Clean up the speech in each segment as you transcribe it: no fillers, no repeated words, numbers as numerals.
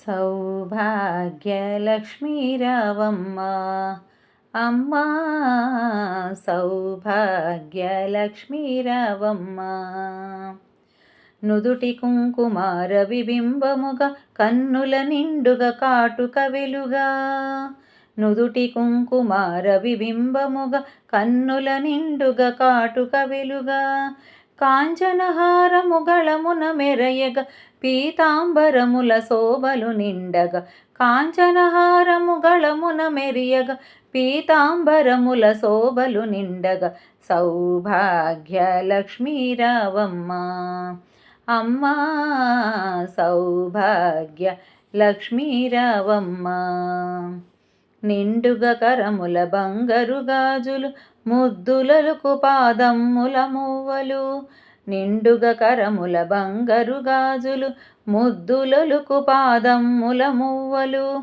సౌభాగ్యలక్ష్మీ రావమ్మ అమ్మా, సౌభాగ్యలక్ష్మీ రావమ్మ. నుదుటి కుంకుమార విబింబముగా కన్నుల నిండుగా కాటుక వెలుగా. నుదుటి కుంకుమార విబింబముగా కన్నుల నిండుగా కాటుక వెలుగా. కాంచనహారము గళమున మెరయగ పీతాంబరముల శోభలు నిండగా. కాంచనహారము గళమున మెరియగ పీతాంబరముల శోభలు నిండగా. సౌభాగ్యలక్ష్మీ రావమ్మ అమ్మా, సౌభాగ్య లక్ష్మీ రావమ్మ. నిండుగా కరముల బంగారు గాజులు ముద్దులకు పాదమ్ముల మువ్వలు. నిండుగా కరముల బంగారు గాజులు ముద్దులకు పాదమ్ముల మువ్వలు.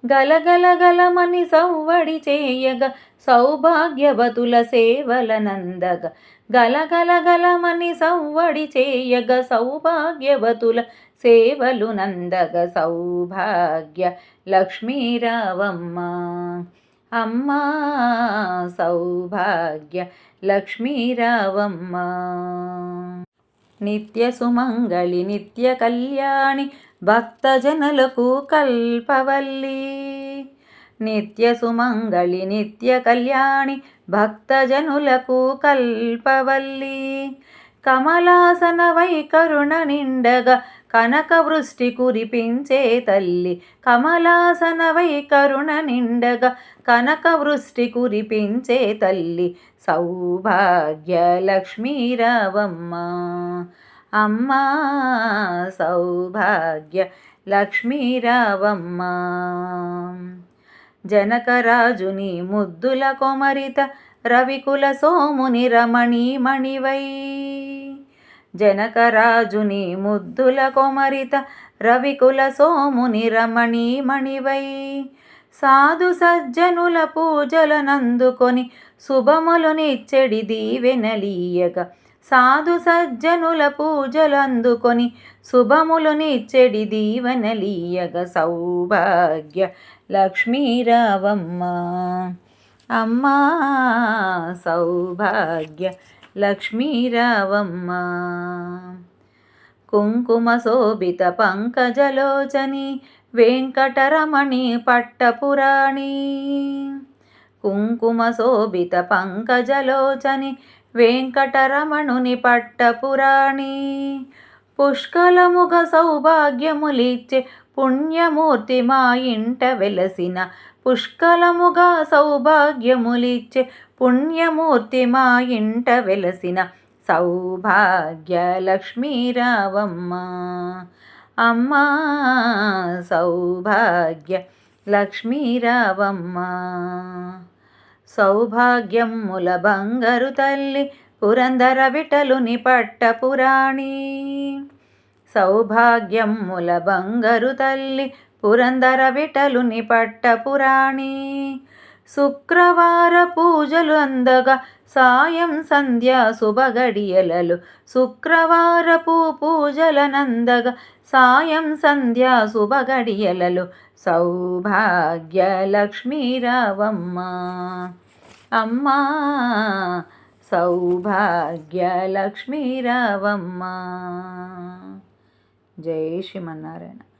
గలగల గలమని సవ్వడి చేయగా సౌభాగ్యవతుల సేవల నందగా. గలగల గలమని సవ్వడి చేయగా సౌభాగ్యవతుల సేవలు నందగా. సౌభాగ్య లక్ష్మీ రావమ్మ అమ్మా, సౌభాగ్య లక్ష్మీ రావమ్మ. నిత్య సుమంగళి నిత్య కళ్యాణి భక్తజనులకు కల్పవల్లి. నిత్య సుమంగళి నిత్య కళ్యాణి భక్తజనులకు కల్పవల్లి. కమలాసన వైకరుణ నిండగా కనక వృష్టి కురిపించే తల్లి. కమలాసన వైకరుణ నిండగా కనక వృష్టి కురిపించే తల్లి. సౌభాగ్య లక్ష్మీ రావమ్మ అమ్మా, సౌభాగ్య లక్ష్మీ రావమ్మ. జనకరాజుని ముద్దుల కొమరిత రవికుల సోముని రమణీమణివై. జనకరాజుని ముద్దుల కొమరిత రవికుల సోముని రమణీమణివై. సాధు సజ్జనుల పూజలనందుకొని శుభములు నిచ్చెడి దీవెనలీయగా. సాధు సజ్జనుల పూజలందుకొని శుభములు నిచ్చెడి దీవెనలీయగా. సౌభాగ్య లక్ష్మీ రావమ్మ అమ్మా, సౌభాగ్య లక్ష్మీ రావమ్మ. కుంకుమ శోభిత పంకజలోచని వెంకటరమణి పట్టపురాణి. కుంకుమ శోభిత పంకజలోచని వెంకటరమణుని పట్టపురాణి. పుష్కలముగ సౌభాగ్యములిచ్చే పుణ్యమూర్తి మా ఇంట వెలసిన. పుష్కలముగా సౌభాగ్యములిచ్చే పుణ్యమూర్తి మా ఇంట వెలసిన. సౌభాగ్య లక్ష్మీ రావమ్మ అమ్మా, సౌభాగ్య లక్ష్మీ రావమ్మ. సౌభాగ్యముల బంగారు తల్లి పురందర విఠలుని పట్టపురాణి. సౌభాగ్యముల బంగారు తల్లి పురందర విఠలుని పట్టపురాణి. శుక్రవార పూజలు అందగా సాయం సంధ్యా శుభగడియలలు. శుక్రవారపు పూజలనందగా సాయం సంధ్యా శుభగడియలలు. సౌభాగ్య లక్ష్మీ రావమ్మ అమ్మా, సౌభాగ్య లక్ష్మీ రావమ్మ. జై శ్రీమన్నారాయణ.